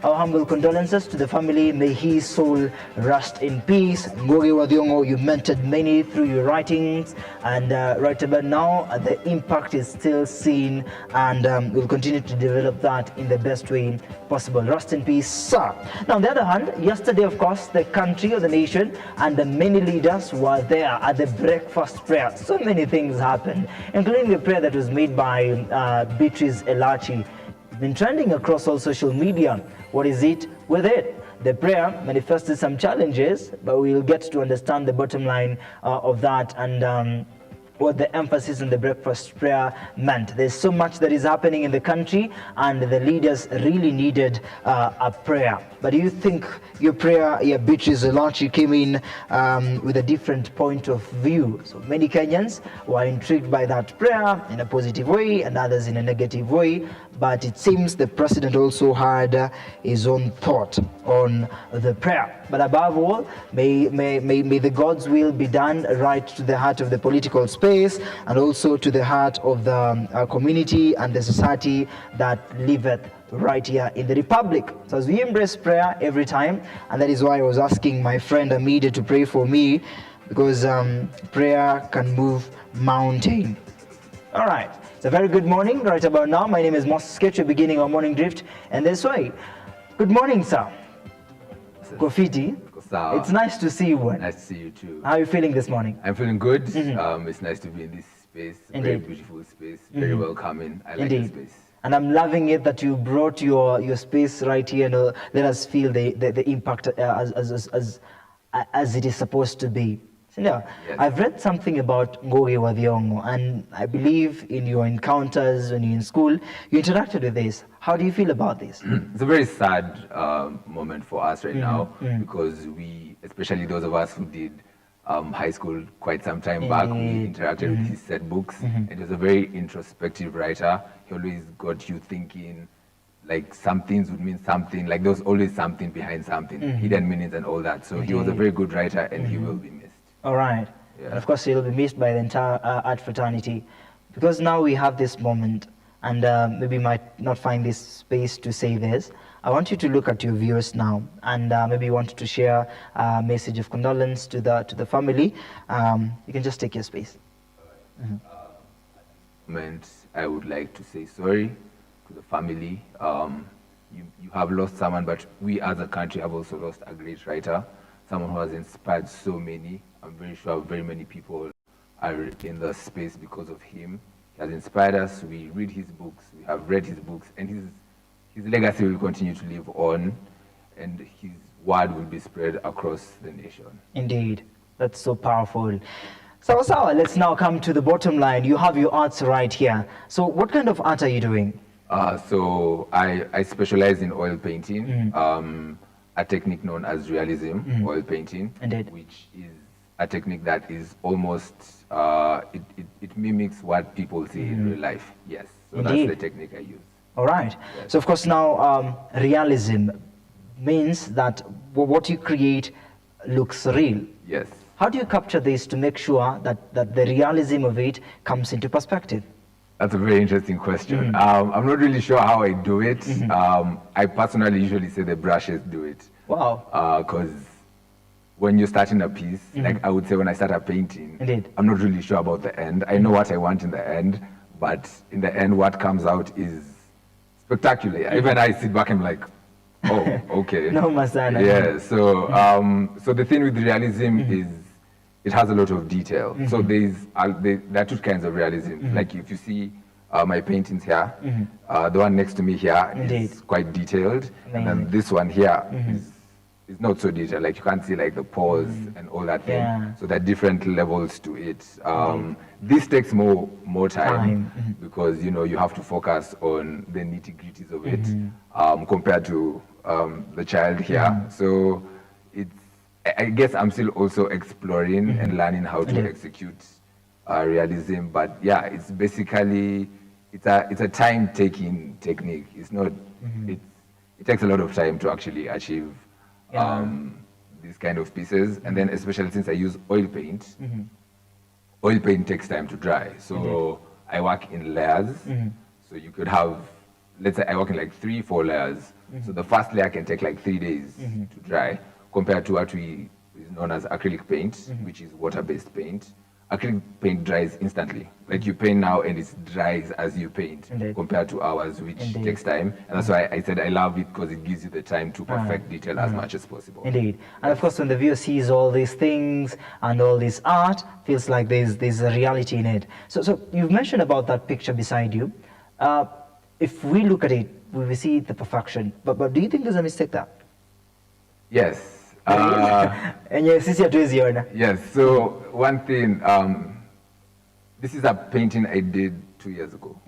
our humble condolences to the family. May his soul rest in peace. Ngugi wa Thiong'o, you mentored many through your writings, and right about now, the impact is still seen, and we'll continue to develop that in the best way possible. Rest in peace, sir. Now, on the other hand, yesterday, of course, the country or the nation and the many leaders were there at the breakfast prayer. So many things happened, including the prayer that was made by Beatrice Elachi. It's been trending across all social media. What is it with it? The prayer manifested some challenges, but we'll get to understand the bottom line of that and what the emphasis on the breakfast prayer meant. There's so much that is happening in the country, and the leaders really needed a prayer. But do you think your prayer, Beatrice Elachi, came in with a different point of view? So many Kenyans were intrigued by that prayer in a positive way, and others in a negative way. But it seems the president also had his own thought on the prayer. But above all, may the God's will be done right to the heart of the political space, and also to the heart of the community and the society that liveth right here in the Republic. So as we embrace prayer every time, and that is why I was asking my friend Amide to pray for me, because prayer can move mountain. All right. It's a very good morning right about now. My name is Moses Okech. We're beginning our morning drift and this way. Good morning, sir. Kofiti. It's nice to see you. Nice to see you too. How are you feeling this morning? I'm feeling good. It's nice to be in this space. Indeed. Very beautiful space. Very welcoming. I like this space. And I'm loving it that you brought your space right here and let us feel the impact as it is supposed to be. So, yeah, yes. I've read something about Ngugi wa Thiong'o, and I believe in your encounters when you're in school, you interacted with this. How do you feel about this? It's a very sad moment for us right now, because we, especially those of us who did high school quite some time back, we interacted with his set books, and he was a very introspective writer. He always got you thinking, like some things would mean something, like there was always something behind something, hidden meanings and all that. So he was a very good writer, and he will be missed. All right. Yeah. And of course, he'll be missed by the entire art fraternity, because now we have this moment, and maybe you might not find this space to say this. I want you to look at your viewers now, and maybe you want to share a message of condolence to the family. You can just take your space. At this moment, I would like to say sorry to the family. You have lost someone, but we as a country have also lost a great writer, someone who has inspired so many. I'm very sure very many people are in the space because of him. He has inspired us. We read his books. We have read his books, and his legacy will continue to live on, and his word will be spread across the nation. Indeed. That's so powerful. So, let's now come to the bottom line. You have your arts right here. So what kind of art are you doing? So I specialize in oil painting, a technique known as realism, oil painting, Indeed. Which is a technique that is almost, it mimics what people see in real life. Yes, so Indeed. That's the technique I use. All right. Yes. So of course now realism means that what you create looks real. Yes. How do you capture this to make sure that the realism of it comes into perspective? That's a very interesting question. I'm not really sure how I do it. I personally usually say the brushes do it. Wow. Because when you're starting a piece, like I would say when I start a painting, Indeed. I'm not really sure about the end. I know what I want in the end, but in the end, what comes out is spectacular. Even I sit back and I'm like, oh, okay. No, Masana. Yeah, so the thing with realism is it has a lot of detail. So there are two kinds of realism. Like if you see my paintings here, the one next to me here is quite detailed, and then this one here is not so detailed. Like you can't see like the pores and all that thing. Yeah. So there are different levels to it. This takes more time because you have to focus on the nitty-gritties of it compared to the child here. So I guess I'm still also exploring and learning how to execute realism. But yeah, it's basically it's a time-taking technique. It's not. It takes a lot of time to actually achieve these kind of pieces, and then especially since I use oil paint, oil paint takes time to dry. So I work in layers. So you could have let's say I work in like 3-4 layers. So the first layer can take like 3 days to dry, compared to what is known as acrylic paint, which is water-based paint. Acrylic paint dries instantly. Like you paint now and it dries as you paint, compared to ours, which takes time. And that's why I said I love it, because it gives you the time to perfect detail as much as possible. Indeed. And of course, when the viewer sees all these things and all this art, feels like there's a reality in it. So you've mentioned about that picture beside you. If we look at it, we will see the perfection. But do you think there's a mistake there? Yes. And yes, Yes. So one thing, this is a painting I did 2 years ago.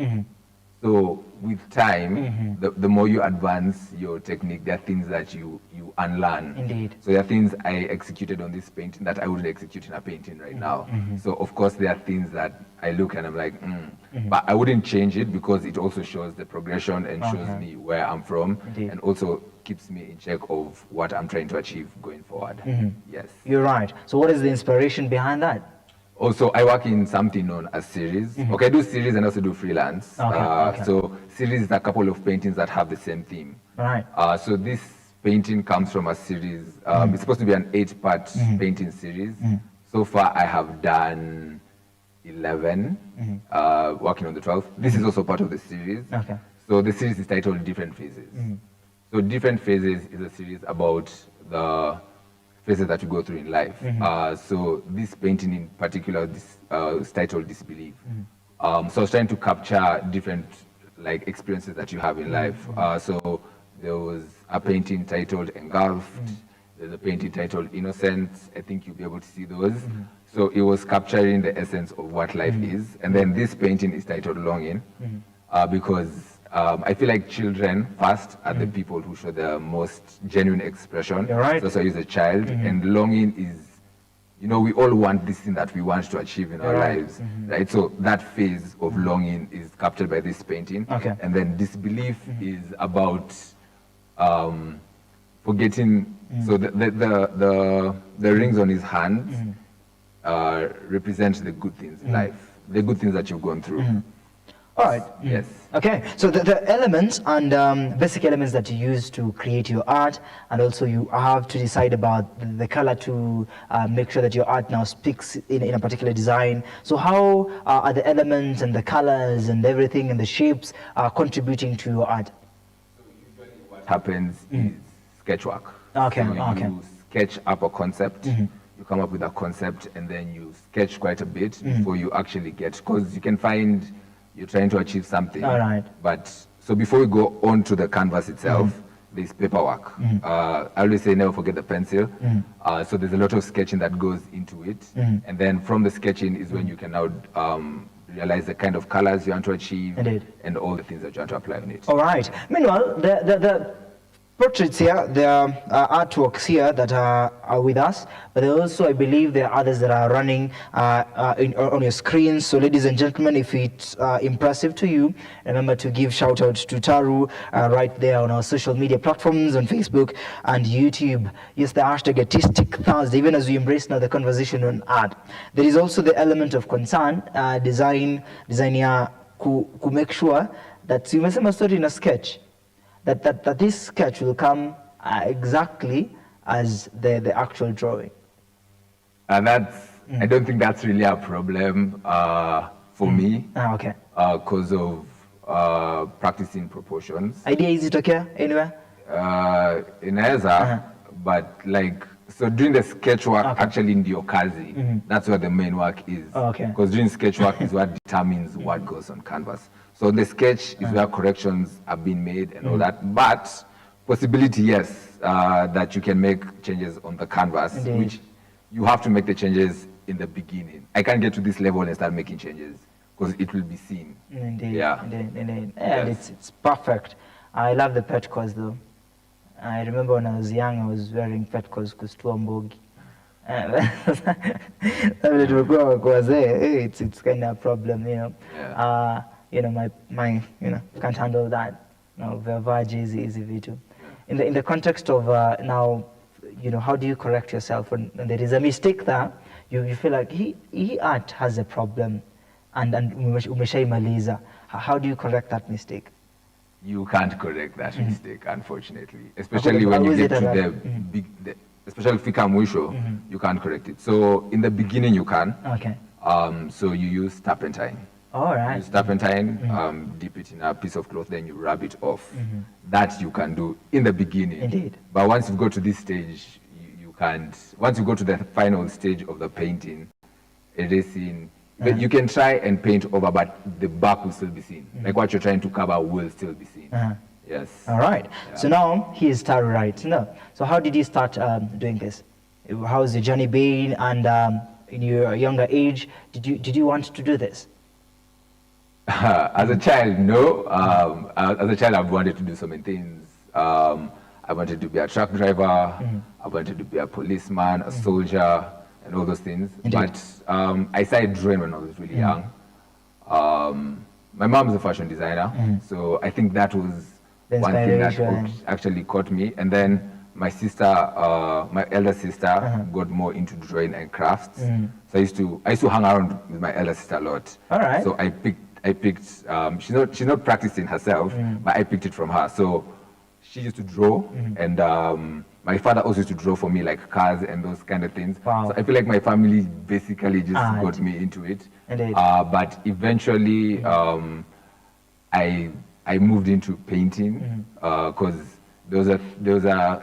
So with time, the more you advance your technique, there are things that you unlearn. Indeed. So there are things I executed on this painting that I wouldn't execute in a painting right now. So of course there are things that I look and I'm like, but I wouldn't change it, because it also shows the progression and shows me where I'm from, and also keeps me in check of what I'm trying to achieve going forward. Yes. You're right. So what is the inspiration behind that? Also, I work in something known as series. Okay, I do series and also do freelance. So series is a couple of paintings that have the same theme. Right. So this painting comes from a series. It's supposed to be an 8-part painting series. So far, I have done 11, working on the 12th. This is also part of the series. Okay. So the series is titled Different Phases. So Different Phases is a series about the phases that you go through in life. So this painting in particular, this is titled Disbelief. So I was trying to capture different like experiences that you have in life. So there was a painting titled Engulfed. There's a painting titled Innocence. I think you'll be able to see those. So it was capturing the essence of what life is. And then this painting is titled Longing, because I feel like children first are the people who show the most genuine expression. You're right. So I use a child, and longing is, you know, we all want this thing that we want to achieve in our lives, right? So that phase of longing is captured by this painting. Okay. And then disbelief is about forgetting. So the rings on his hands represent the good things in life, the good things that you've gone through. All right. Yes. Okay. So the elements and basic elements that you use to create your art, and also you have to decide about the color to make sure that your art now speaks in a particular design. So how are the elements and the colors and everything and the shapes contributing to your art? So usually what happens is sketch work. Okay. So you sketch up a concept. You come up with a concept, and then you sketch quite a bit before you actually get, because you can find you're trying to achieve something. All right. But so before we go on to the canvas itself, there's paperwork. I always say never forget the pencil. So there's a lot of sketching that goes into it. And then from the sketching is when you can now realize the kind of colors you want to achieve. Indeed. And all the things that you want to apply on it. All right. Meanwhile, the portraits here, there are artworks here that are with us, but there also, I believe, there are others that are running on your screen. So ladies and gentlemen, if it's impressive to you, remember to give shout out to Taru right there on our social media platforms on Facebook and YouTube. Yes, the hashtag Artistic Thursday, even as we embrace now the conversation on art. There is also the element of concern, design here to make sure that you must have story in a sketch. That this sketch will come exactly as the actual drawing. And that's, I don't think that's really a problem for me. Okay. Because of practicing proportions. Idea is it okay anywhere? Inaweza, but like, so doing the sketch work actually in your kazi, that's where the main work is. Okay. Because doing sketch work is what determines what goes on canvas. So the sketch is where corrections are being made and all that. But possibility, yes, that you can make changes on the canvas, Indeed. which you have to make the changes in the beginning. I can't get to this level and start making changes because it will be seen. Indeed. Yeah. Indeed. Yes. And it's perfect. I love the petcoats though. I remember when I was young, I was wearing petcoats kustua mbogi. It's kind of a problem, you know. Yeah. You know, my can't handle that. No, Vervaji is easy vitu. In the context of now, you know, how do you correct yourself when there is a mistake there? You feel like he art has a problem, and umeshaimaliza. How do you correct that mistake? you can't correct that mistake, unfortunately. Especially when you get to the big, especially fika mwisho, you can't correct it. So in the beginning you can. Okay. So you use turpentine. All right. Use turpentine, dip it in a piece of cloth, then you rub it off. That you can do in the beginning. Indeed. But once you go to this stage, you can't. Once you go to the final stage of the painting, erasing. But you can try and paint over, but the back will still be seen. Like what you're trying to cover will still be seen. Yes. All right. Yeah. So now he is Taru, right? No. So how did you start doing this? How's the journey been? And in your younger age, did you want to do this? As a child, no. As a child, I've wanted to do so many things. I wanted to be a truck driver. I wanted to be a policeman, a soldier, and all those things. Indeed. But I started drawing when I was really young. My mom's a fashion designer, so I think that was one thing that actually caught me. And then my sister, my elder sister, got more into drawing and crafts. So I used to hang around with my elder sister a lot. All right. So I picked. She's not practicing herself, but I picked it from her. So she used to draw, and my father also used to draw for me, like cars and those kind of things. Wow. So I feel like my family basically just got me into it. Indeed. But eventually, I moved into painting because there's a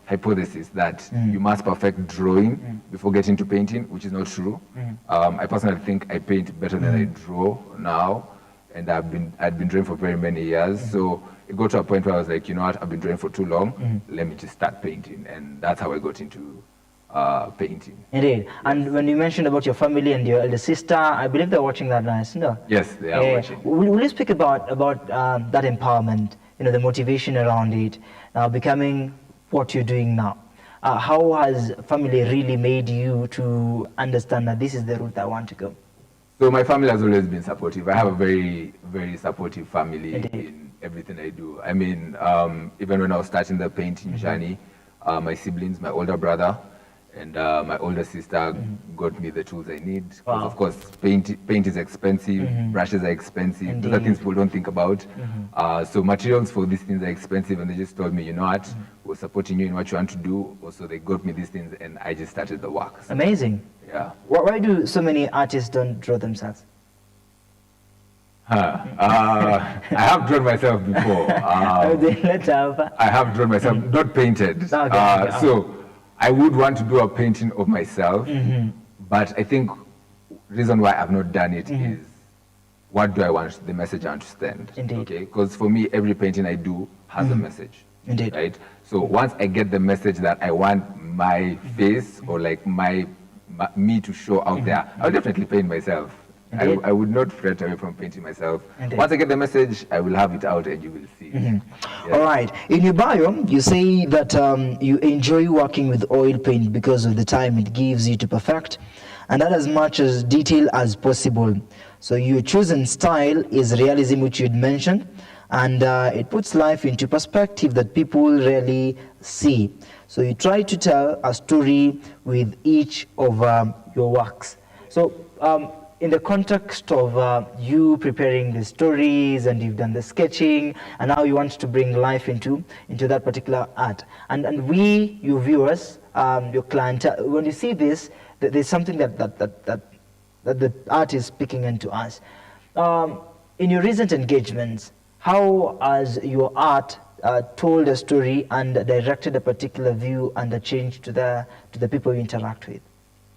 hypothesis that you must perfect drawing before getting to painting, which is not true. I personally think I paint better than I draw now, and I'd been drawing for very many years. So it got to a point where I was like, you know what, I've been drawing for too long. Let me just start painting, and that's how I got into painting. Indeed. Yes. And when you mentioned about your family and your elder sister, I believe they're watching that now, isn't it? Yes, they are watching. Will you speak about that empowerment, the motivation around it, becoming what you're doing now? How has family really made you to understand that this is the route I want to go? So my family has always been supportive. I have a very, very supportive family in everything I do. I mean, even when I was starting the painting journey, my siblings, my older brother, and my older sister got me the tools I need. Because of course, paint is expensive, brushes are expensive. Those are things people don't think about. So materials for these things are expensive, and they just told me, you know what, we're supporting you in what you want to do. Also, they got me these things, and I just started the work. So, amazing. yeah. Why do so many artists don't draw themselves? I have drawn myself before. I have drawn myself, not painted. So I would want to do a painting of myself, but I think reason why I've not done it is, what do I want the message I understand? Indeed. Okay, because for me, every painting I do has a message. Indeed. Right. So once I get the message that I want my face or like me to show out there, I'll definitely paint myself. I would not fret away from painting myself. Indeed. Once I get the message, I will have it out and you will see. Yes. All right. In your bio, you say that you enjoy working with oil paint because of the time it gives you to perfect, and that as much as detail as possible. So your chosen style is realism, which you'd mentioned, and it puts life into perspective that people rarely see. So you try to tell a story with each of your works. So in the context of you preparing the stories, and you've done the sketching, and now you want to bring life into that particular art. And we, your viewers, your client, when you see this, there's something that the art is speaking into us. In your recent engagements, how has your art told a story and directed a particular view and a change to the people you interact with?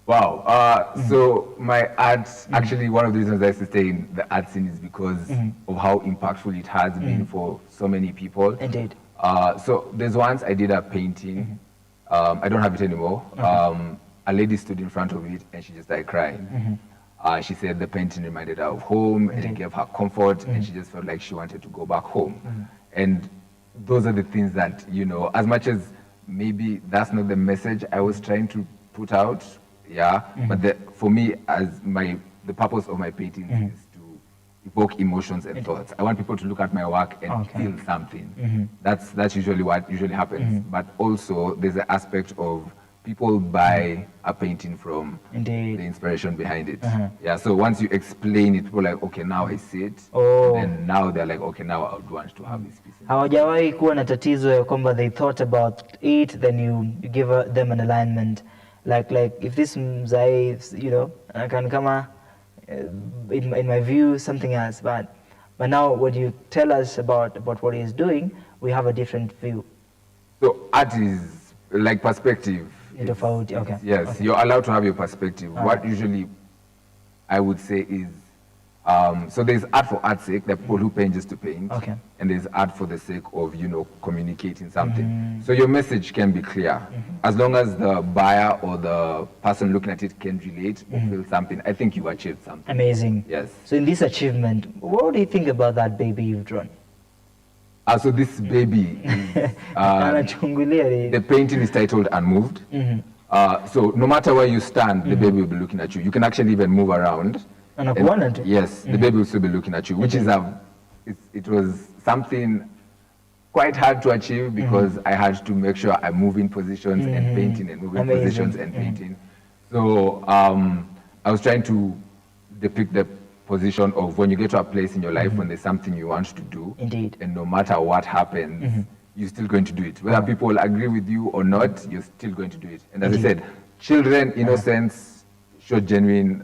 Wow. So my art, actually one of the reasons I sustain the art scene is because of how impactful it has been for so many people. Indeed. So there's once I did a painting. I don't have it anymore. A lady stood in front of it and she just started crying. She said the painting reminded her of home and it gave her comfort and she just felt like she wanted to go back home. And those are the things that, as much as maybe that's not the message I was trying to put out, but for me, the purpose of my painting is to evoke emotions and thoughts. I want people to look at my work and feel something. That's usually what happens. But also, there's an aspect of people buy a painting from Indeed. the inspiration behind it. Yeah, so once you explain it, people are like, okay, now I see it. Oh. And then now they're like, okay, now I would want to have this piece. Hawajawahi kuwa na tatizo ya kwamba they thought about it, then you give them an alignment. Like if this mzai, can come in my view, something else. But now when you tell us about what he's doing, we have a different view. So art is like perspective. Okay. Yes, okay. You're allowed to have your perspective. All what right. Usually I would say is, so there's art for art's sake, there are people who paint just to paint. Okay. And there's art for the sake of, communicating something. So your message can be clear. As long as the buyer or the person looking at it can relate or feel something, I think you achieved something. Amazing. Yes. So in this achievement, what do you think about that baby you've drawn? So this baby is, the painting is titled Unmoved. So no matter where you stand, the baby will be looking at you. You can actually even move around. Yes, the baby will still be looking at you, which is it was something quite hard to achieve because I had to make sure I move in positions and painting and moving positions and painting. So I was trying to depict the position of when you get to a place in your life when there's something you want to do. Indeed. And no matter what happens, you're still going to do it. Whether people agree with you or not, you're still going to do it. And as I said, children, innocence, show genuine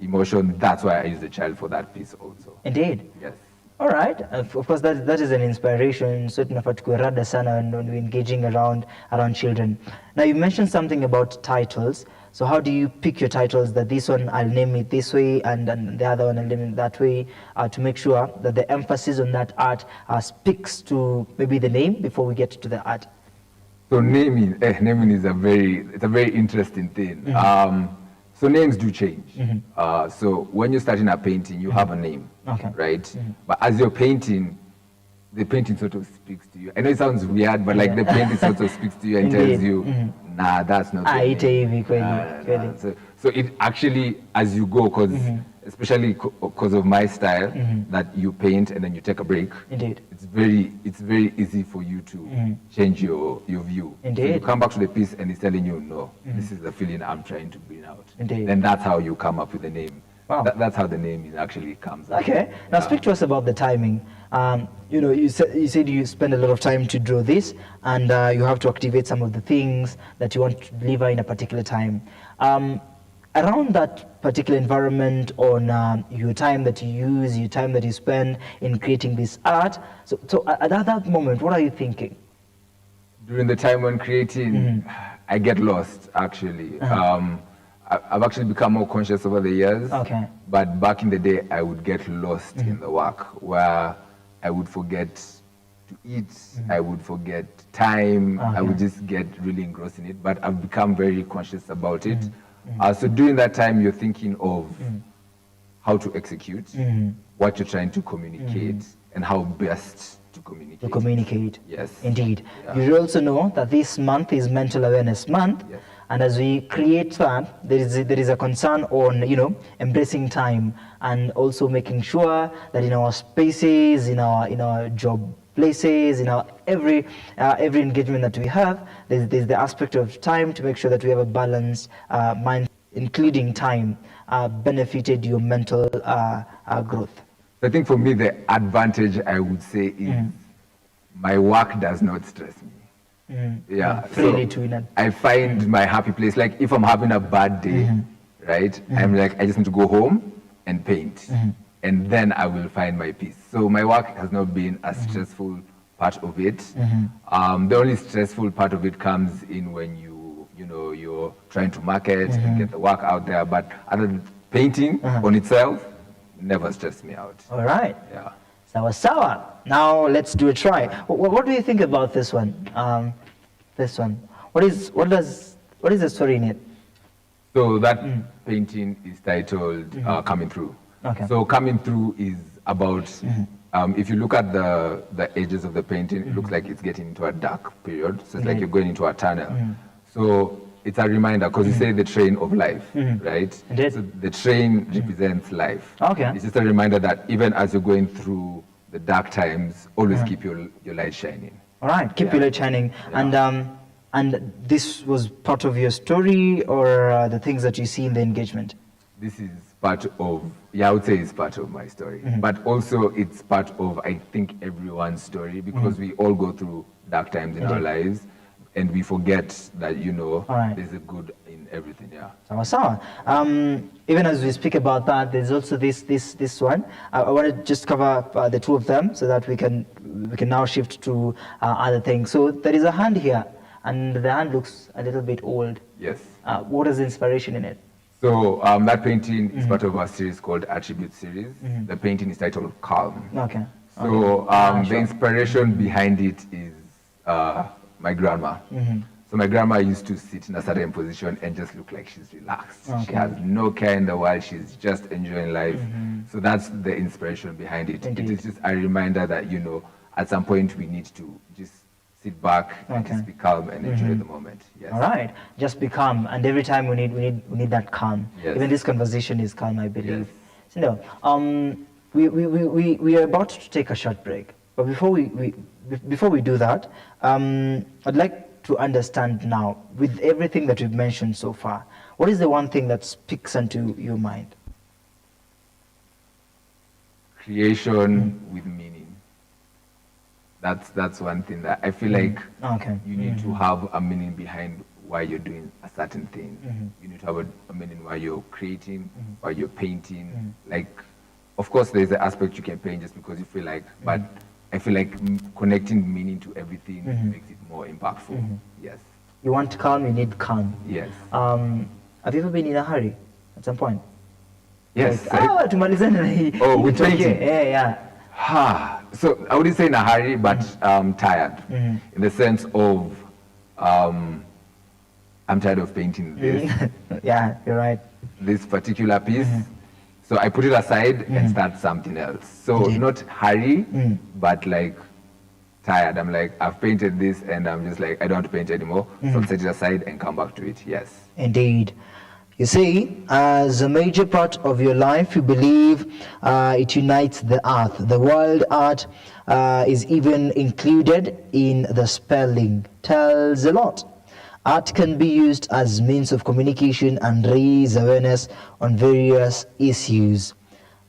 emotion. That's why I use the child for that piece also. Indeed. Yes. All right. Of course, that is an inspiration. Certainly, rada sana when we're engaging around children. Now, you mentioned something about titles. So how do you pick your titles, that this one I'll name it this way and the other one I'll name it that way, to make sure that the emphasis on that art speaks to maybe the name before we get to the art? So naming is a very interesting thing. So names do change. So when you're starting a painting, you have a name, right? But as you're painting, the painting sort of speaks to you. I know it sounds weird, but like the painting sort of speaks to you and tells you, nah, that's not the So it actually, as you go, because especially because of my style, that you paint and then you take a break. Indeed. It's very easy for you to change your view. Indeed. So you come back to the piece and it's telling you, no, this is the feeling I'm trying to bring out. Indeed. Then that's how you come up with the name. Wow. That's how the name actually comes. Okay. Now speak to us about the timing. You said you spend a lot of time to draw this, and you have to activate some of the things that you want to deliver in a particular time. Around that particular environment, on your time that you use, your time that you spend in creating this art. So at that moment, what are you thinking? During the time when creating, I get lost actually. I've actually become more conscious over the years. Okay. But back in the day, I would get lost in the work, where I would forget to eat, I would forget time, I would just get really engrossed in it. But I've become very conscious about it. So during that time, you're thinking of how to execute, what you're trying to communicate, and how best to communicate. Yes. Indeed. Yeah. You should also know that this month is Mental Awareness Month. Yes. And as we create that, there is a concern on, embracing time, and also making sure that in our spaces, in our job places, in our every engagement that we have, there's the aspect of time to make sure that we have a balanced mind, including time, benefited your mental growth. I think for me, the advantage I would say is my work does not stress me. Yeah, so I find my happy place. Like if I'm having a bad day, right? I'm like, I just need to go home and paint, and then I will find my peace. So my work has not been a stressful part of it. The only stressful part of it comes in when you're trying to market and get the work out there. But other than painting on itself, never stressed me out. All right. Yeah. Sawa. Now let's do a try. What do you think about this one? This one. What is the story in it? So that painting is titled Coming Through. Okay. So Coming Through is about, if you look at the edges of the painting, it looks like it's getting into a dark period. So it's like you're going into a tunnel. So it's a reminder, because you say the train of life, right? Indeed. So the train represents life. Okay. It's just a reminder that even as you're going through the dark times, always keep your light shining. All right, keep your light shining. Yeah. And this was part of your story, or the things that you see in the engagement? This is part of, I would say it's part of my story. But also it's part of, I think, everyone's story, because we all go through dark times in our lives, and we forget that, there's a good in everything, Sawa. Even as we speak about that, there's also this one. I want to just cover the two of them so that we can now shift to other things. So there is a hand here, and the hand looks a little bit old. Yes. What is the inspiration in it? So that painting is part of a series called Attribute series. The painting is titled Calm. Okay. So the inspiration behind it is my grandma. So my grandma used to sit in a certain position and just look like she's relaxed. Okay. She has no care in the world. She's just enjoying life. So that's the inspiration behind it. Indeed. It is just a reminder that, at some point we need to just sit back and just be calm and enjoy the moment. Yes. All right, just be calm, and every time we need that calm. Yes. Even this conversation is calm, I believe. Yes. So we are about to take a short break, but before we do that, I'd like to understand now, with everything that we've mentioned so far, what is the one thing that speaks into your mind? Creation with meaning. That's one thing that I feel like you need to have a meaning behind why you're doing a certain thing. You need to have a meaning why you're creating, why you're painting. Like, of course, there's the aspect you can paint just because you feel like, but I feel like connecting meaning to everything makes it more impactful. Yes. You want calm, you need calm. Yes. Have you ever been in a hurry at some point? Yes. Like, tumalizane na hii. Oh, with painting? Yeah. So I wouldn't say in a hurry, but tired, in the sense of I'm tired of painting this. Yeah, you're right. This particular piece. So I put it aside and start something else. So not hurry, but like tired. I'm like, I've painted this and I'm just like, I don't want to paint anymore. So I'll set it aside and come back to it. Yes. Indeed. You see, as a major part of your life, you believe it unites the earth. The world art is even included in the spelling. Tells a lot. Art can be used as means of communication and raise awareness on various issues.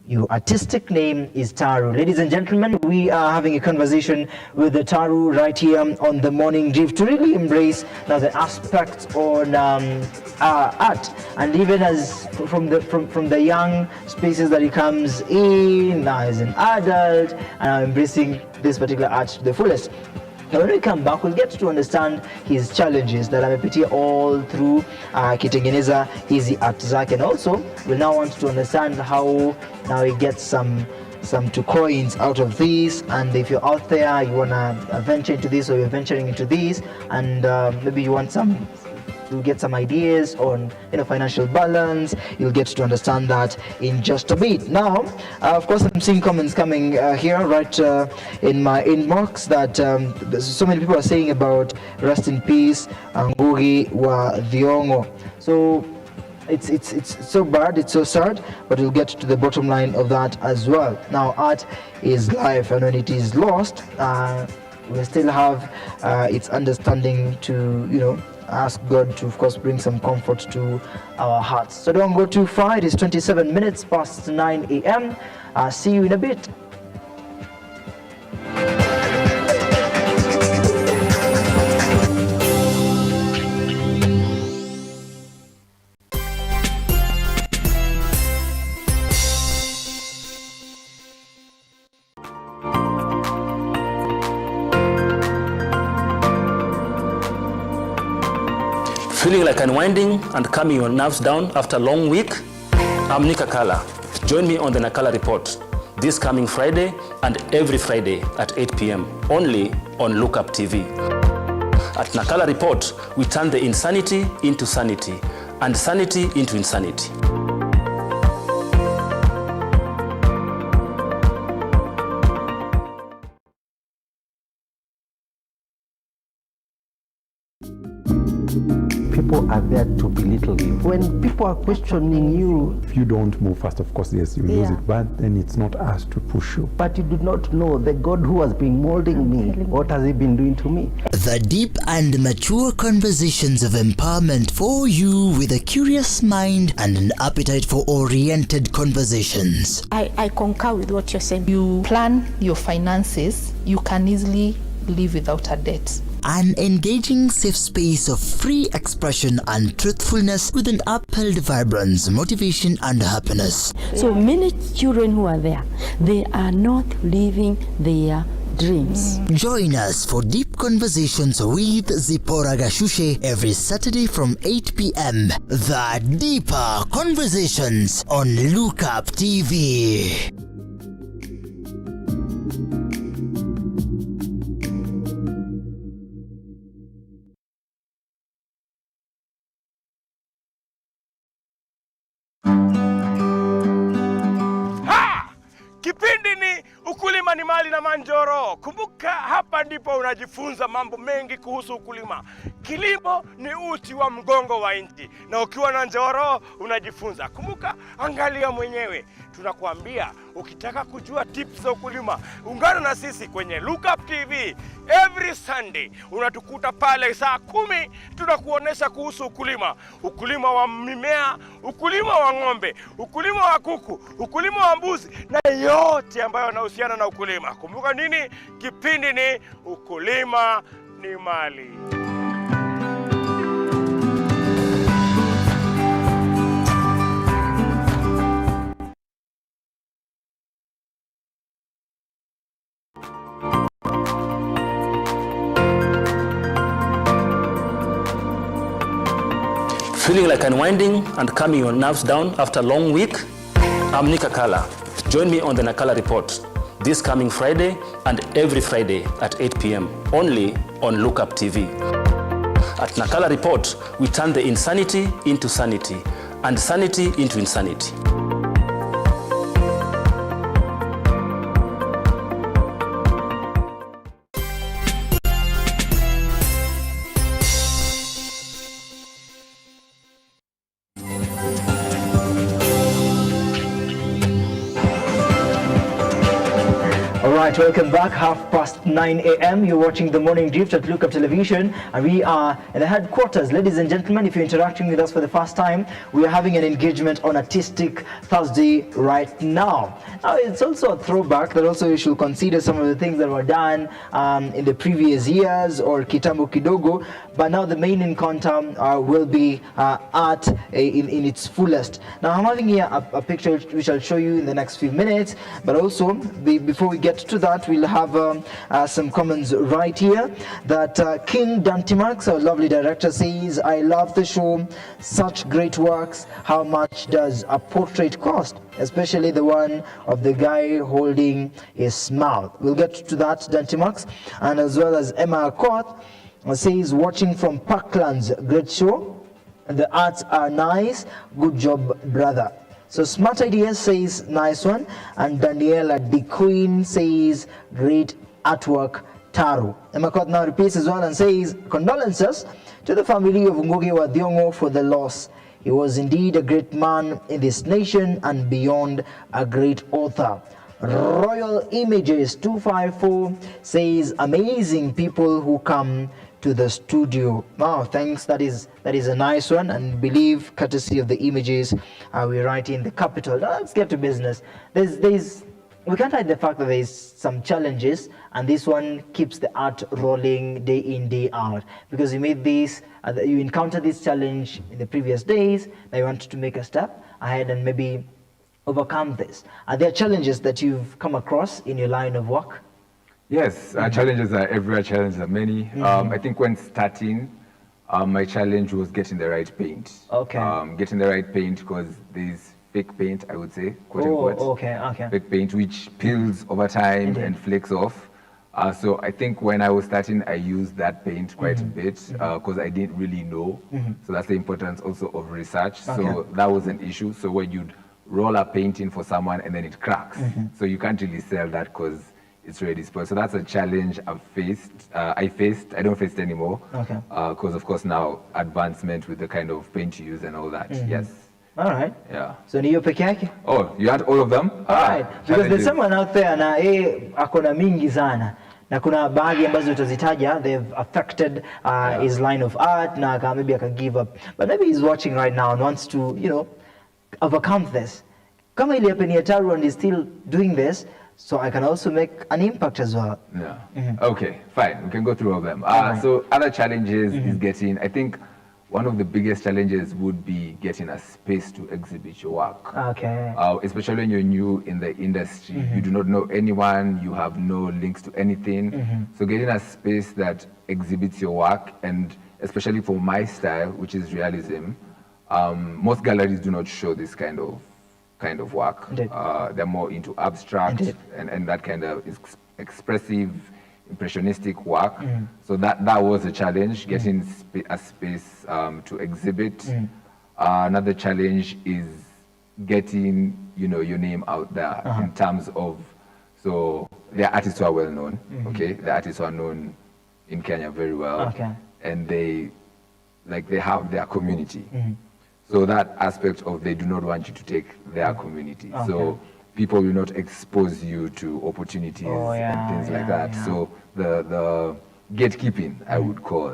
Your artistic name is Taru. Ladies and gentlemen, we are having a conversation with the Taru right here on the Morning Drift to really embrace now the aspects on art, and even as from the young spaces that he comes in now as an adult and embracing this particular art to the fullest. Now when we come back, we'll get to understand his challenges that amepitia all through kitengeneza hizi art zake, and also we'll now want to understand how now he gets some two coins out of this. And if you're out there, you want to venture into this, or you're venturing into this, and maybe you want to get some ideas on financial balance, you'll get to understand that in just a bit. Now, of course, I'm seeing comments coming here right in my inbox that so many people are saying about rest in peace, Ngugi wa Thiong'o. So it's so bad, it's so sad, but we'll get to the bottom line of that as well. Now, art is life, and when it is lost, we still have its understanding to ask God to, of course, bring some comfort to our hearts. So don't go too far. It is 27 minutes past 9 a.m. See you in a bit. Feeling like unwinding and calming your nerves down after a long week? I'm Nika Kala. Join me on the Nakala Report this coming Friday and every Friday at 8 p.m. only on Lookup TV. At Nakala Report, we turn the insanity into sanity and sanity into insanity. People are there to belittle you. When people are questioning you, If you don't move fast, of course, yes, you lose it, but then it's not us to push you. but you do not know the God who has been molding me, what has he been doing to me? The deep and mature conversations of empowerment for you with a curious mind and an appetite for oriented conversations. I concur with what you're saying. You plan your finances, you can easily live without a debt. An engaging safe space of free expression and truthfulness with an upheld vibrance, motivation and happiness. So many children who are there, they are not living their dreams. Join us for deep conversations with Zipporah Gashushe every Saturday from 8 p.m. The Deeper Conversations on Look Up TV. Kipindi ni ukulima ni mali na Manjoro. Kumbuka hapa ndipo unajifunza mambo mengi kuhusu ukulima. Kilimo ni uti wa mgongo wa nchi, na ukiwa na Njoro unajifunza. Kumbuka, angalia mwenyewe. Tunakuambia ukitaka kujua tips za ukulima, ungana na sisi kwenye Look Up TV. Every Sunday unatukuta pale saa 10, tunakuonesha kuhusu ukulima. Ukulima wa mimea, ukulima wa ng'ombe, ukulima wa kuku, ukulima wa mbuzi na yote ambayo yanahusiana na ukulima. Kumbuka nini? Kipindi ni ukulima ni mali. Feeling like unwinding and calming your nerves down after a long week? I'm Nakala. Join me on the Nakala Report this coming Friday and every Friday at 8 p.m. only on Look Up TV. At Nakala Report, we turn the insanity into sanity and sanity into insanity. Alright, welcome back. 9:30 a.m. You're watching the Morning Drift at Look Up Television, and we are in the headquarters. Ladies and gentlemen, if you're interacting with us for the first time, we are having an engagement on Artistic Thursday right now. Now, it's also a throwback that also you should consider some of the things that were done in the previous years or kitambo kidogo, but now the main encounter will be art in its fullest. Now, I'm having here a picture which I'll show you in the next few minutes, but also before we get to that, we'll have some comments right here that King Dantimax, our lovely director, says, I love the show, such great works. How much does a portrait cost? Especially the one of the guy holding his mouth. We'll get to that, Dantimax. And as well as Emma Akoth says, watching from Parklands, great show. The arts are nice. Good job, brother. So Smart Ideas says, nice one. And Daniela De Queen says, great artwork, Taru. Emma Akoth now repeats as well and says, condolences to the family of Ngugi wa Thiong'o for the loss. He was indeed a great man in this nation and beyond, a great author. Royal Images 254 says, amazing people who come to the studio. Wow, thanks. That is a nice one, and believe courtesy of the Images, we're right in the capital. Now, let's get to business. We can't hide the fact that there's some challenges, and this one keeps the art rolling day in, day out. Because you made this, you encountered this challenge in the previous days, now you want to make a step ahead and maybe overcome this. Are there challenges that you've come across in your line of work? Yes, challenges are everywhere, challenges are many. I think when starting, my challenge was getting the right paint. Okay. Getting the right paint because there's fake paint, I would say, quote unquote. Okay. Fake paint which peels over time and flakes off. So I think when I was starting, I used that paint quite a bit because I didn't really know. So that's the importance also of research. So that was an issue. So when you'd roll a painting for someone and then it cracks, so you can't really sell that because it's already spoiled. So that's a challenge I've faced. I don't face it anymore. Okay. Because of course now advancement with the kind of paint you use and all that. Yes. All right. Yeah. So ni hiyo peke yake? Oh, you had all of them? All right. Because there's someone out there na akona mingi sana. Na kuna baadhi ambazo utazitaja, they've affected his line of art na maybe I can give up. But maybe he's watching right now and wants to, you know, overcome this. Kama ili hapenia Taru and is still doing this, so I can also make an impact as well. Yeah. Okay, fine. We can go through all of them. Right. So other challenges is getting, I think one of the biggest challenges would be getting a space to exhibit your work. Okay. Especially when you're new in the industry, you do not know anyone, you have no links to anything. So getting a space that exhibits your work, and especially for my style, which is realism, most galleries do not show this kind of work. They're more into abstract and that kind of expressive, impressionistic work. So that was a challenge, getting a space to exhibit. Another challenge is getting, you know, your name out there in terms of, so the artists who are well known, okay? The artists who are known in Kenya very well, and they have their community. So that aspect of they do not want you to take their community. So people will not expose you to opportunities and things like that. So the gatekeeping, I would call,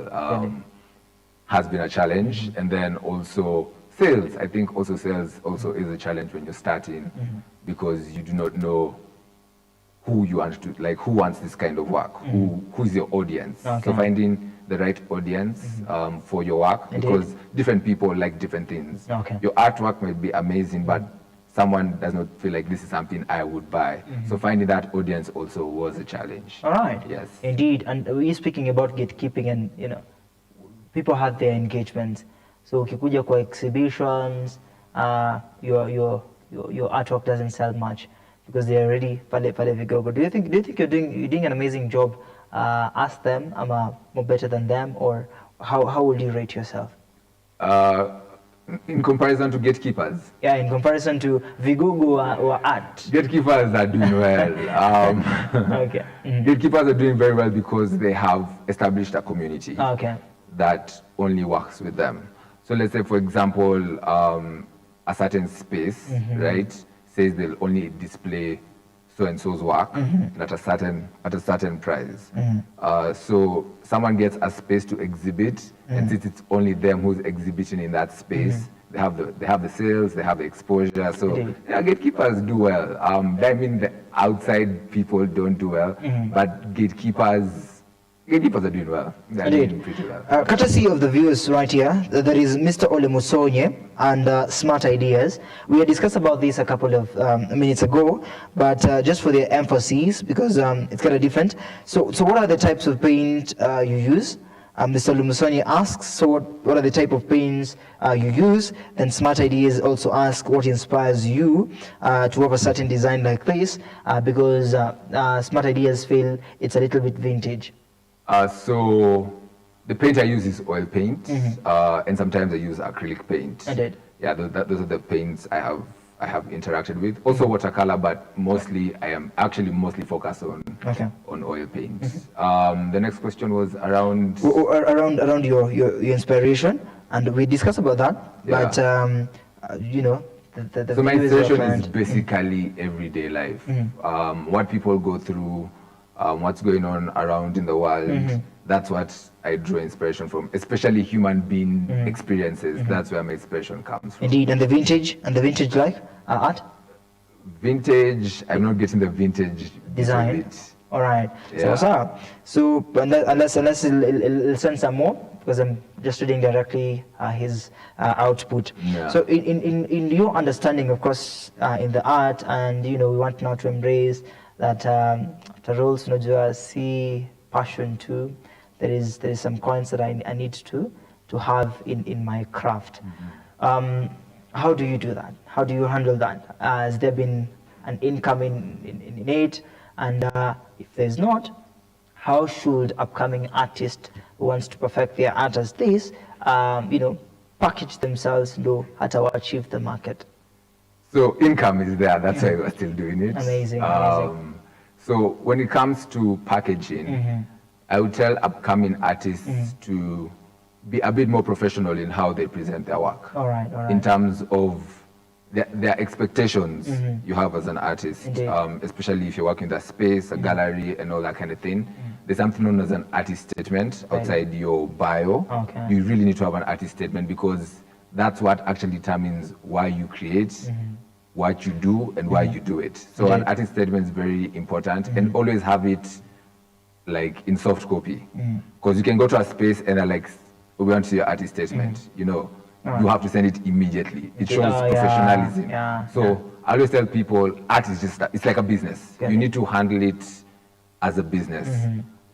has been a challenge. And then also sales. I think also sales also is a challenge when you're starting, because you do not know who you want to, like who wants this kind of work, who's your audience. So finding the right audience for your work, because different people like different things. Your artwork might be amazing, but someone does not feel like this is something I would buy. So finding that audience also was a challenge. All right. Yes. Indeed. And we're speaking about gatekeeping, and you know, people have their engagements. So ukikuja kwa exhibitions, your artwork doesn't sell much because they're already pale vigogo. Do you think you're doing an amazing job? Ask them, am I more better than them, or how would you rate yourself? In comparison to gatekeepers? Yeah, in comparison to vigogo or art. Gatekeepers are doing well. Okay. Gatekeepers are doing very well because they have established a community that only works with them. So let's say, for example, a certain space, right, says they'll only display so-and-so's work at a certain price. So someone gets a space to exhibit, and since it's only them who's exhibiting in that space, they have the sales, they have the exposure. So yeah, gatekeepers do well. I mean, the outside people don't do well, but gatekeepers are doing well. They're doing pretty well. Courtesy of the viewers right here, there is Mr. Ole Musonye and Smart Ideas. We had discussed about this a couple of minutes ago, but just for the emphasis, because it's kind of different. So what are the types of paint you use? Mr. Ole Musonye asks, so what are the type of paints you use? Then Smart Ideas also ask what inspires you to have a certain design like this, because Smart Ideas feel it's a little bit vintage. So the paint I use is oil paint, and sometimes I use acrylic paint. Yeah, those are the paints I have interacted with. Also watercolor, but mostly I am actually mostly focused on oil paint. The next question was around your inspiration, and we discussed about that. But you know, so my inspiration is basically everyday life. What people go through. What's going on around in the world, that's what I draw inspiration from, especially human being experiences. That's where my inspiration comes from. Indeed. And the vintage like art? Vintage, I'm not getting the vintage design. All right. Yeah. So unless he'll send some more, because I'm just reading directly his output. Yeah. So in your understanding, of course, in the art, and you know, we want now to embrace that Taru's unajua see passion too. There is some coins that I need to have in my craft. How do you do that? How do you handle that? Has there been an income in it? And if there's not, how should upcoming artists who wants to perfect their art as this, you know, package themselves, know how to achieve the market? So income is there. That's why we're still doing it. Amazing. So when it comes to packaging, I would tell upcoming artists to be a bit more professional in how they present their work. All right. In terms of their expectations you have as an artist, especially if you're working in a space, a gallery, and all that kind of thing. There's something known as an artist statement outside your bio. Okay. You really need to have an artist statement because that's what actually determines why you create, what you do, and why you do it. So an artist statement is very important, and always have it like in soft copy. Because you can go to a space and they're like, we want to see your artist statement, you know. You have to send it immediately. It shows professionalism. So I always tell people, art is just, it's like a business. You need to handle it as a business.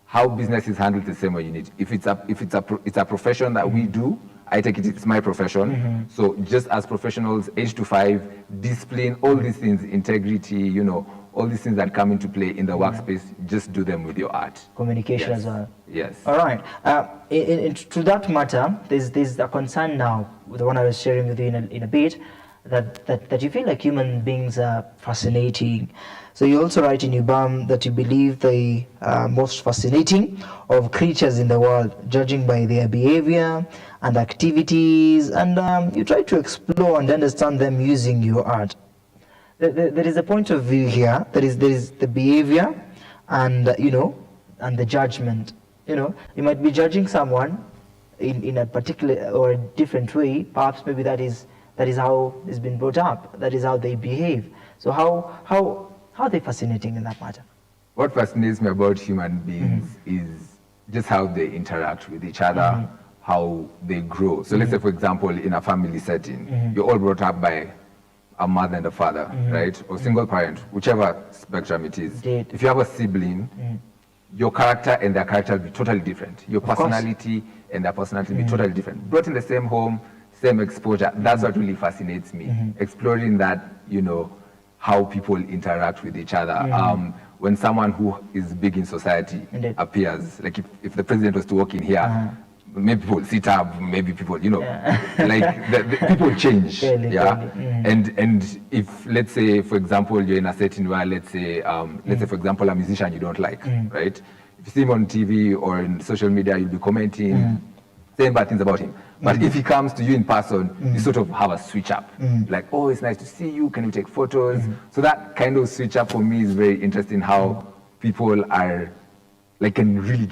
How business is handled the same way you need. If it's a profession that we do, I take it's my profession. So just as professionals, 8 to 5, discipline, all these things, integrity, you know, all these things that come into play in the workspace, just do them with your art. Communication as well. Yes. All right. To that matter, there's a concern now, the one I was sharing with you in a bit, that you feel like human beings are fascinating. So you also write in your poem that you believe the most fascinating of creatures in the world, judging by their behavior and activities, and you try to explore and understand them using your art. There is a point of view here. There is the behavior, and you know, and the judgment. You know, you might be judging someone in a particular or a different way. Perhaps maybe that is how it's been brought up. That is how they behave. So how are they fascinating in that matter? What fascinates me about human beings is just how they interact with each other, how they grow. So let's say, for example, in a family setting, you're all brought up by a mother and a father, right? Or single parent, whichever spectrum it is. If you have a sibling, your character and their character will be totally different. Your personality and their personality will be totally different. Brought in the same home, same exposure. That's what really fascinates me. Exploring that, you know, how people interact with each other. When someone who is big in society appears, like if the president was to walk in here, maybe people sit up, maybe people, you know, like the people change, And if, let's say, for example, you're in a setting where, let's say, for example, a musician you don't like, right? If you see him on TV or in social media, you'll be commenting, saying bad things about him. But if he comes to you in person, you sort of have a switch up, like, oh, it's nice to see you. Can we take photos? So that kind of switch up for me is very interesting. How people are, like, can really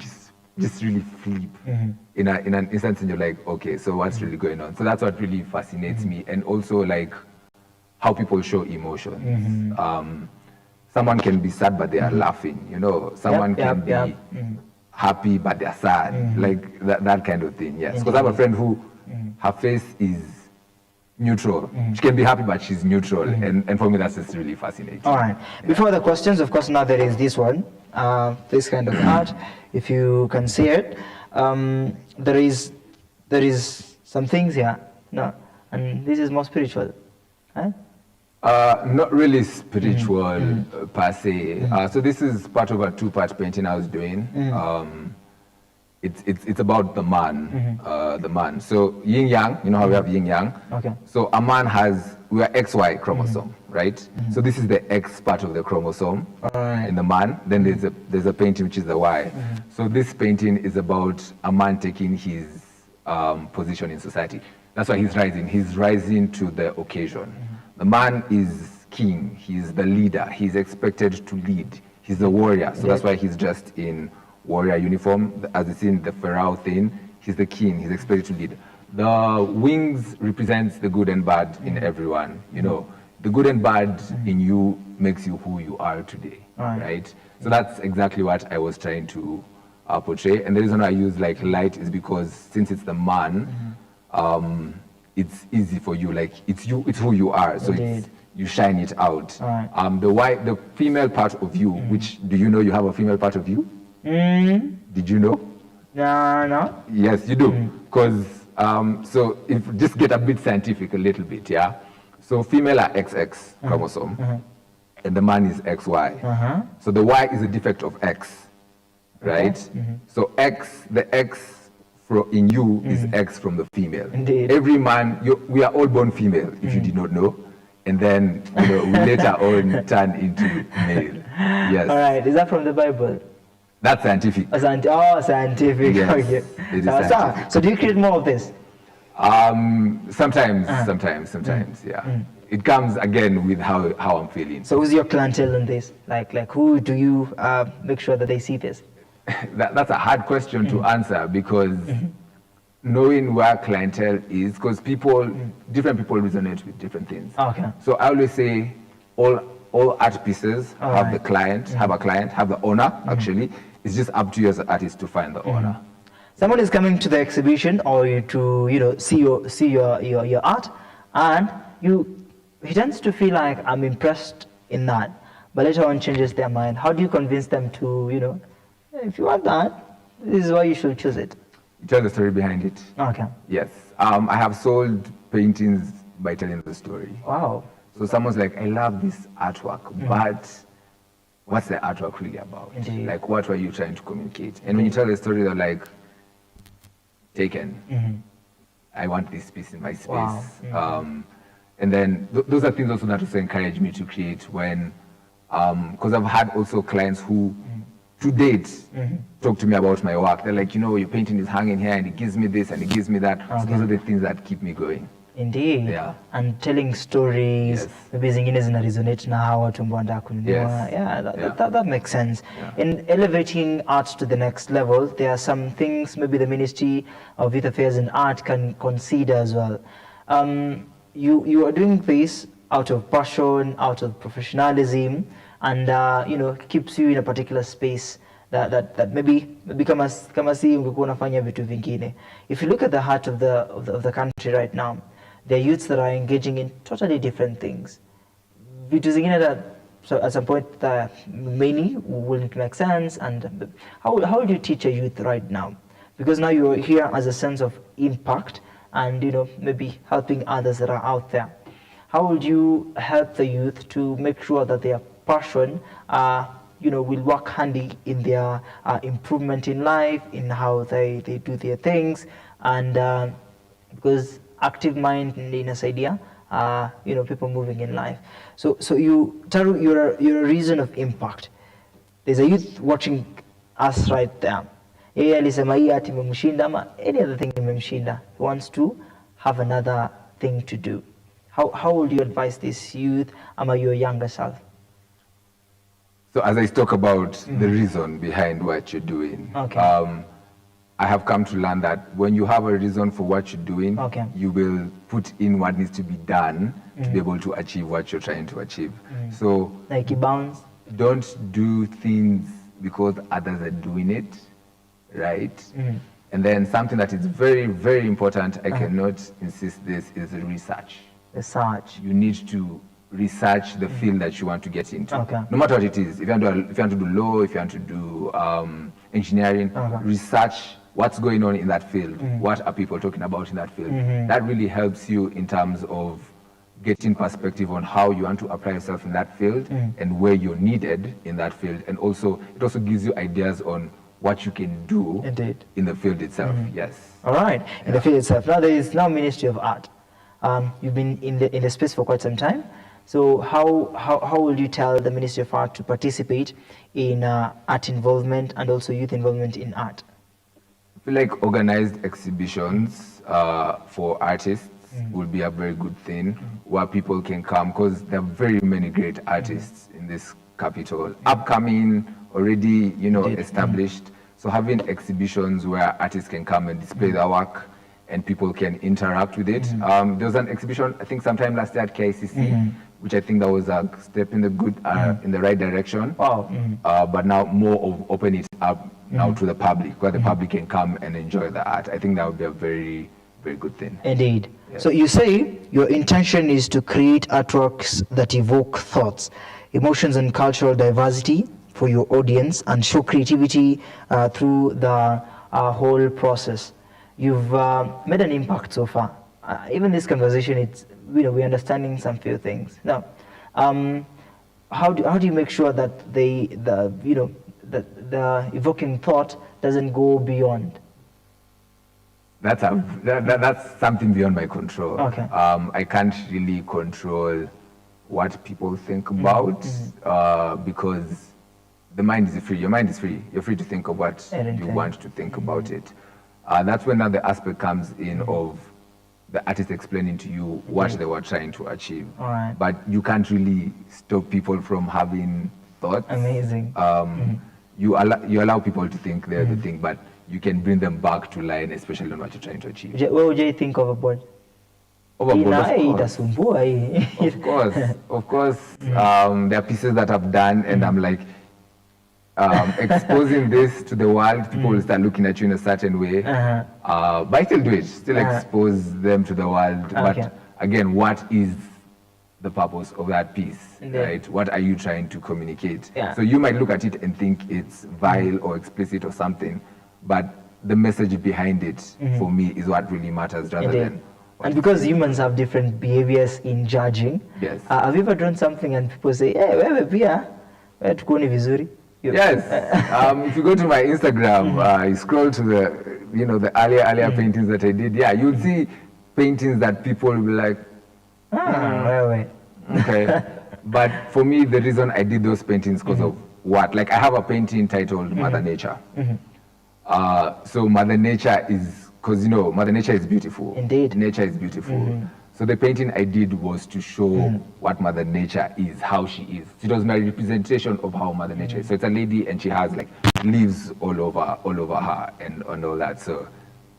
just really flip in an instance, and you're like, okay, so what's really going on? So that's what really fascinates me, and also like how people show emotions. Someone can be sad but they are laughing, you know. Someone can be happy but they're sad, like that kind of thing. Yes, because I have a friend who her face is neutral. She can be happy but she's neutral, and for me that's just really fascinating. All right. Before the questions, of course, now there is this one. This kind of art, if you can see it, there is some things here, no, and this is more spiritual, right? Not really spiritual per se. So this is part of a 2-part painting I was doing. It's about the man, the man. So yin yang, you know how we have yin yang. Okay. So a man we are XY chromosome, right? So this is the X part of the chromosome in the man. Then there's a painting which is the Y. So this painting is about a man taking his position in society. That's why he's rising. He's rising to the occasion. The man is king. He's the leader. He's expected to lead. He's the warrior. So that's why he's dressed in warrior uniform. As it's in the Pharaoh thing, he's the king. He's expected to lead. The wings represents the good and bad in everyone. You know, the good and bad in you makes you who you are today, right? So that's exactly what I was trying to portray. And the reason I use like light is because since it's the man, it's easy for you. Like it's you, it's who you are. So you shine it out. The female part of you, which, do you know you have a female part of you? Did you know? No. Yes, you do. Because so if just get a bit scientific a little bit, yeah. So female are XX chromosome, and the man is XY. So the Y is a defect of X, right? So the X in you is X from the female. Indeed. Every man, we are all born female, if you did not know, and then we later on turn into male. Yes. All right. Is that from the Bible? That's scientific. Scientific. Yes, Okay. it is scientific. So do you create more of this? Sometimes, yeah. It comes again with how I'm feeling. So who's your clientele in this? Like who do you make sure that they see this? That's a hard question to answer, because knowing where clientele is, because different people resonate with different things. Okay. So I always say all art pieces have the client, have the owner. Actually, it's just up to you as an artist to find the owner. Someone is coming to the exhibition or to see your art, and he tends to feel like, I'm impressed in that, but later on changes their mind. How do you convince them to if you want that, this is why you should choose it? Tell the story behind it. Okay. Yes. I have sold paintings by telling the story. Wow. So someone's like, I love this artwork, but what's the artwork really about? Indeed. Like, what were you trying to communicate? And when you tell the story, they're like, taken. I want this piece in my space. Wow. And then those are things also that also encourage me to create when, because I've had also clients who, to date, talk to me about my work. They're like, your painting is hanging here and it gives me this and it gives me that. So those are the things that keep me going. Indeed. Yeah. And telling stories, maybe zingine zina resonate na hawa watu ambao wanataka kununua. Yes. Yeah, that makes sense. In elevating art to the next level, there are some things maybe the Ministry of Youth Affairs and Art can consider as well. You are doing this out of passion, out of professionalism, and keeps you in a particular space that maybe kama si ungekuwa unafanya vitu vingine. If you look at the heart of the country right now, there are youths that are engaging in totally different things. Vitu zingine that at some point many wouldn't make sense. And how do you teach a youth right now? Because now you're here as a sense of impact and maybe helping others that are out there. How would you help the youth to make sure that their passion will work handy in their improvement in life, in how they do their things, and because active mind inasaidia people moving in life. So you, Taru, you're a reason of impact. There's a youth watching us right there. Yeye alisema hii ati imemshinda ama any other thing imemshinda. He wants to have another thing to do. How would you advise this youth ama your younger self? So as I talk about the reason behind what you're doing, I have come to learn that when you have a reason for what you're doing, you will put in what needs to be done to be able to achieve what you're trying to achieve. So like it bounce. Don't do things because others are doing it, right? And then something that is very, very important, I cannot insist this, is research. Research. You need to research the field that you want to get into. No matter what it is. If you want to do law, if you want to do engineering, research what's going on in that field. What are people talking about in that field? That really helps you in terms of getting perspective on how you want to apply yourself in that field and where you're needed in that field. And also, it also gives you ideas on what you can do in the field itself. Yes. All right. In the field itself. Now there is now Ministry of Art. You've been in the space for quite some time. So how will you tell the Ministry of Art to participate in art involvement and also youth involvement in art? I feel like organized exhibitions for artists will be a very good thing where people can come, because there are very many great artists in this capital, upcoming, already established. So having exhibitions where artists can come and display their work and people can interact with it. There was an exhibition, I think sometime last year at KICC, which I think that was a step in the good, in the right direction. Wow. But now more of open it up now to the public, where the public can come and enjoy the art. I think that would be a very, very good thing. Indeed. Yes. So you say your intention is to create artworks that evoke thoughts, emotions and cultural diversity for your audience and show creativity through the whole process. You've made an impact so far. Even this conversation, it's we're understanding some few things. Now, how do you make sure that the evoking thought doesn't go beyond? That's something beyond my control. I can't really control what people think about, because the mind is free. Your mind is free. You're free to think of what you want to think about it. That's when now the aspect comes in of the artist explaining to you what they were trying to achieve. But you can't really stop people from having thoughts. Amazing. You allow people to think they're the thing, but you can bring them back to line, especially on what you're trying to achieve. What would you think of a board? Of course. There are pieces that I've done, and I'm like, exposing this to the world, people will start looking at you in a certain way. But I still do it, expose them to the world. But again, what is the purpose of that piece, right? What are you trying to communicate? So you might look at it and think it's vile or explicit or something, but the message behind it, for me, is what really matters rather than... And because humans have different behaviors in judging, have you ever done something and people say, hey, wewe pia, tukoni vizuri? Yes. If you go to my Instagram, you scroll to the earlier paintings that I did, you'll see paintings that people will be like, okay. But for me, the reason I did those paintings because of what? Like, I have a painting titled Mother Nature. So Mother Nature is, because Mother Nature is beautiful. Indeed. Nature is beautiful. So the painting I did was to show what Mother Nature is, how she is. It was my representation of how Mother Nature is. So it's a lady and she has like leaves all over her and all that. So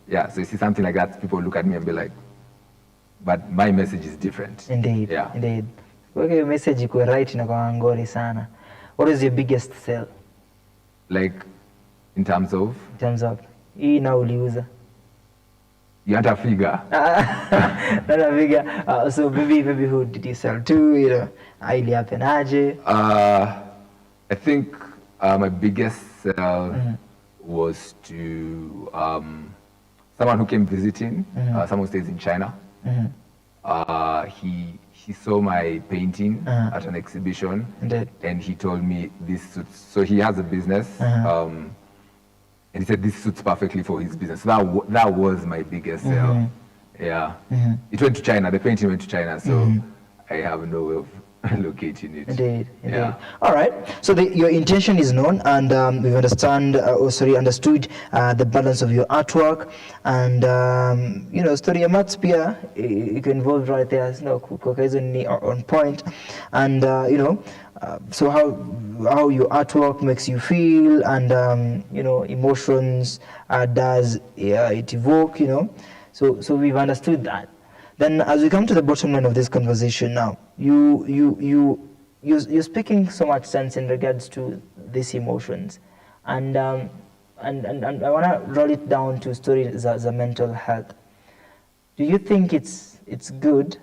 yeah, so you see something like that, people look at me and be like, but my message is different. Indeed. Yeah. Indeed. Okay, message iko right na kwa ngori sana. What is your biggest sell? Like in terms of? In terms of hii na uliuza. You want a figure? Not a figure. So maybe who did you sell to? Ili hapenaje? I think my biggest sell was to someone who came visiting. Someone who stays in China. He saw my painting at an exhibition, and he told me this suits. So he has a business. And he said this suits perfectly for his business. So that was my biggest sell. Yeah. It went to China. The painting went to China, so I have no way of locating it. Indeed. Yeah. All right. So your intention is known, and we've understood the balance of your artwork, and story of maths pia you can involve right there. On point, and so how your artwork makes you feel, and emotions does it evoke, so we've understood that. Then as we come to the bottom line of this conversation now, you're speaking so much sense in regards to these emotions, and I want to roll it down to stories as a mental health. Do you think it's good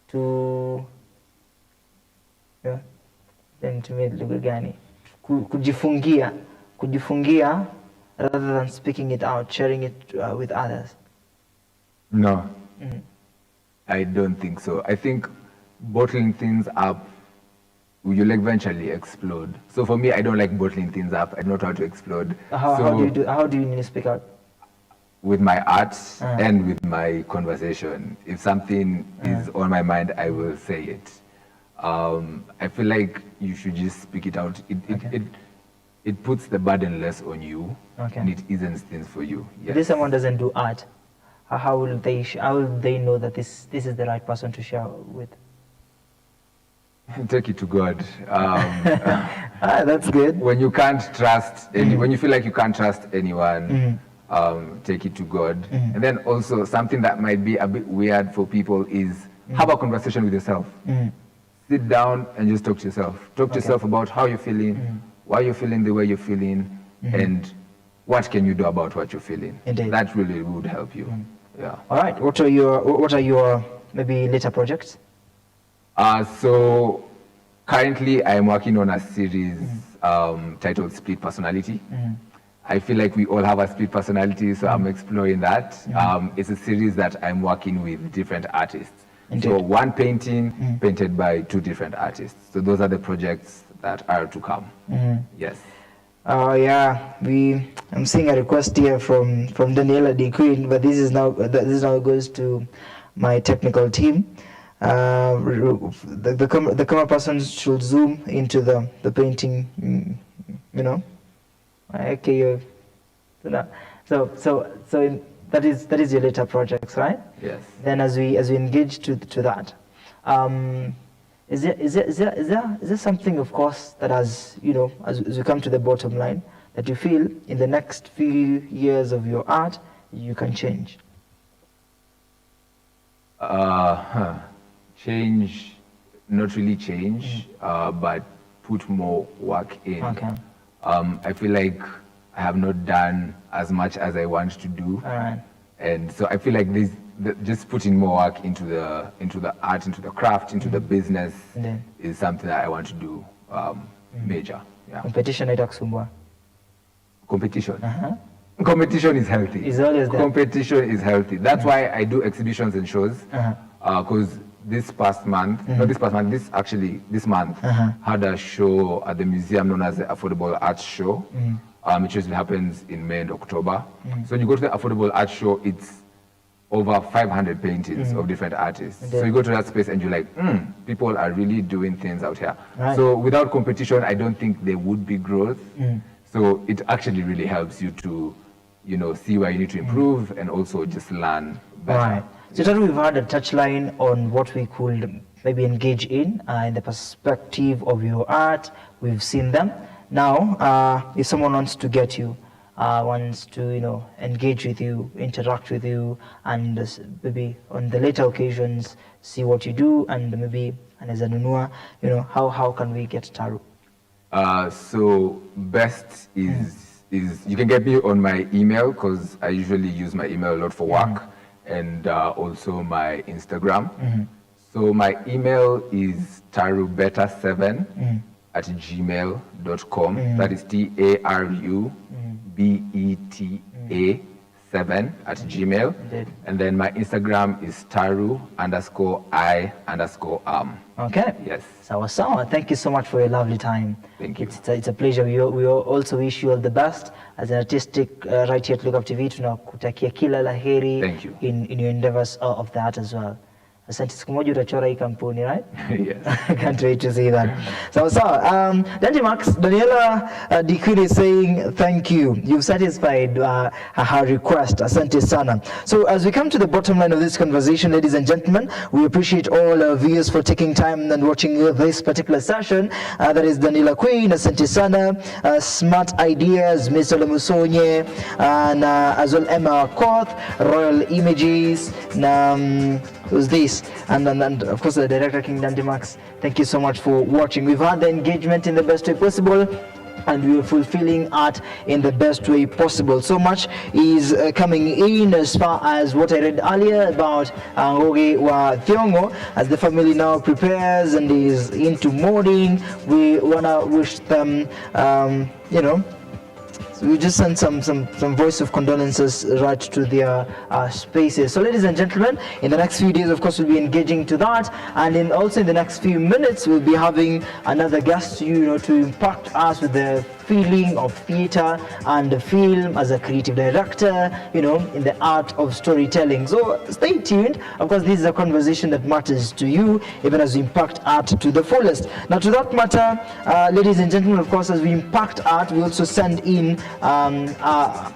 to kujifungia rather than speaking it out, sharing it with others? No, I don't think so. I think bottling things up, you'll eventually explode. So for me, I don't like bottling things up. I don't know how to explode. How do you need to speak out? With my art and with my conversation. If something is on my mind, I will say it. I feel like you should just speak it out. It puts the burden less on you, and it eases things for you. Yes. If someone doesn't do art, how will they know that this is the right person to share with? Take it to God. That's good. When you can't trust when you feel like you can't trust anyone, take it to God. And then also something that might be a bit weird for people is have a conversation with yourself. Sit down and just talk to yourself. Talk to yourself about how you're feeling, why you're feeling the way you're feeling, and what can you do about what you're feeling. Indeed. That really would help you. Yeah. All right. What are your maybe later projects? So currently I'm working on a series titled Split Personality. I feel like we all have a split personality, so I'm exploring that. It's a series that I'm working with different artists. Indeed. So one painting painted by two different artists. So those are the projects that are to come. Yes. I'm seeing a request here from Daniela D. Queen, but this is now goes to my technical team. the camera person should zoom into the painting, you know. Okay, so that is your later projects, right? Yes. Then as we engage to that, is there something, of course, that as we come to the bottom line, that you feel in the next few years of your art you can change? Change, not really change, but put more work in. Okay. I feel like I have not done as much as I want to do. All right. And so I feel like just putting more work into the art, into the craft, into the business is something that I want to do major. Yeah. Competition haitakusumbua? Competition. Competition is healthy. It's always there. Competition is healthy. That's why I do exhibitions and shows. Because this month, this month, had a show at the museum known as the Affordable Arts Show, which usually happens in May and October. So when you go to the Affordable Arts Show, it's over 500 paintings of different artists. So you go to that space and you're like, people are really doing things out here. Right. So without competition, I don't think there would be growth. So it actually really helps you to, see where you need to improve and also just learn better. Right. So Taru, we've had a touchline on what we could maybe engage in the perspective of your art. We've seen them. Now, if someone wants to get you, wants to engage with you, interact with you, and maybe on the later occasions see what you do, and maybe as a nunua, how can we get Taru? So best is you can get me on my email, because I usually use my email a lot for work. And also my Instagram. So my email is tarubeta7@gmail.com. That is TARUBETA7@gmail. And then my Instagram is Taru_I_am. Okay. Yes. Sawa. Thank you so much for your lovely time. Thank you. It's a pleasure. We also wish you all the best as an artistic right here at Lookup TV. Tunakutakia kila laheri. Thank you. In your endeavors of that as well. Asante, siku moja utachora hii kampuni, right? Yes. I can't wait to see that. So, Dante Max, Daniela Dikuni is saying thank you. You've satisfied her request. Asante sana. So, as we come to the bottom line of this conversation, ladies and gentlemen, we appreciate all our viewers for taking time and watching this particular session. That is Daniela Queen, Asante sana, Smart Ideas, Mr. Lamusonye, and as well Emma Koth, Royal Images, who's this? And of course the director King Dante Max. Thank you so much for watching. We've had the engagement in the best way possible, and we are fulfilling art in the best way possible. So much is coming in as far as what I read earlier about Ngoge wa Thiongo, as the family now prepares and is into molding. We wanna wish them, so we just send some voice of condolences right to their spaces. So ladies and gentlemen, in the next few days, of course, we'll be engaging to that, and also in the next few minutes, we'll be having another guest, to impact us with the feeling of theater and the film as a creative director, in the art of storytelling. So stay tuned. Of course, this is a conversation that matters to you, even as we impact art to the fullest. Now, to that matter, ladies and gentlemen, of course, as we impact art, we also send in our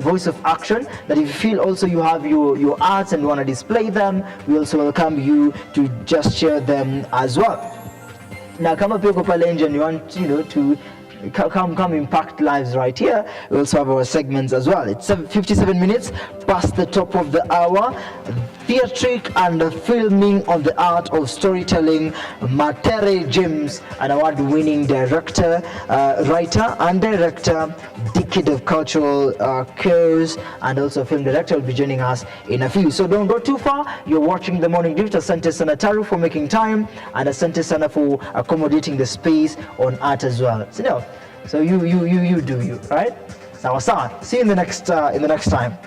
voice of action, that if you feel also you have your arts and you want to display them, we also welcome you to just share them as well. Now, kama pia uko pale nje and you want to come impact lives right here, we also have our segments as well. It's 57 minutes past the top of the hour. Theatric and filming of the art of storytelling. Matere James, an award-winning director, writer and director, decade of cultural careers, and also film director, will be joining us in a few. So don't go too far. You're watching The Morning Drift. Asante sana Taru for making time, and asante sana for accommodating the space on art as well. So you do you, right? Sawa. See you in the next time.